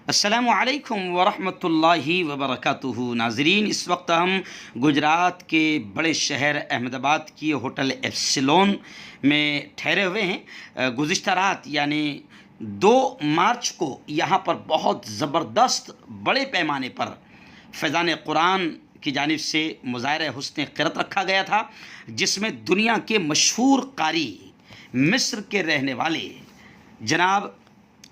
अस्सलामु अलैकुम वरहमतुल्लाहि वबरकातुहू। नाज़रीन, इस वक्त हम गुजरात के बड़े शहर अहमदाबाद की होटल एप्सिलॉन में ठहरे हुए हैं। गुज़िश्ता रात यानी 2 मार्च को यहाँ पर बहुत ज़बरदस्त बड़े पैमाने पर फैज़ान कुरान की जानिब से मुज़ाहिरा हुस्न क़िरात रखा गया था, जिसमें दुनिया के मशहूर कारी मिस्र के रहने वाले जनाब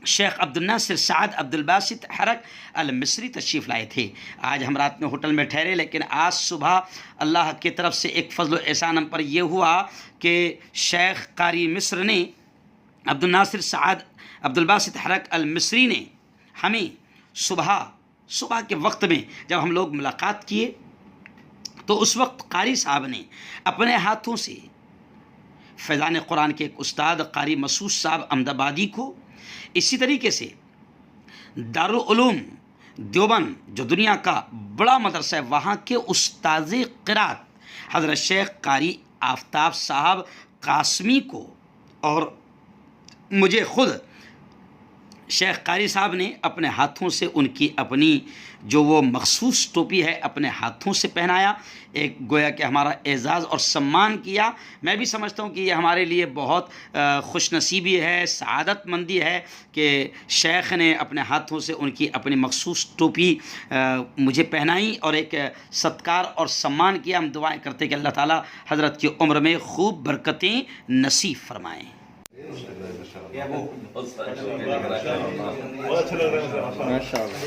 शेख अब्दुल नासिर साद अब्दुल बासित हरक अल मिस्री तशरीफ़ लाए थे। आज हम रात में होटल में ठहरे, लेकिन आज सुबह अल्लाह की तरफ से एक फ़ज़ल एहसान हम पर यह हुआ कि शेख कारी मिस्र ने अब्दुल नासिर साद अब्दुल बासित हरक अल मिस्री ने हमें सुबह के वक्त में जब हम लोग मुलाकात किए तो उस वक्त कारी साहब ने अपने हाथों से फैज़ान कुरान के एक उस्ताद कारी मसूद साहब अहमदाबादी को, इसी तरीके से दारुल उलूम देवबंद जो दुनिया का बड़ा मदरसा है, वहाँ के उस्ताद क़िरात हज़रत शेख कारी आफ्ताब साहब कासमी को और मुझे ख़ुद शेख कारी साहब ने अपने हाथों से उनकी अपनी जो वो मखसूस टोपी है अपने हाथों से पहनाया। एक गोया कि हमारा एज़ाज़ और सम्मान किया। मैं भी समझता हूँ कि ये हमारे लिए बहुत खुशनसीबी है, सआदतमंदी है कि शेख ने अपने हाथों से उनकी अपनी मखसूस टोपी मुझे पहनाई और एक सत्कार और सम्मान किया। हम दुआएं करते कि अल्लाह ताला हज़रत की उम्र में खूब बरकतें नसीब फरमाएँ। माशाअल्लाह।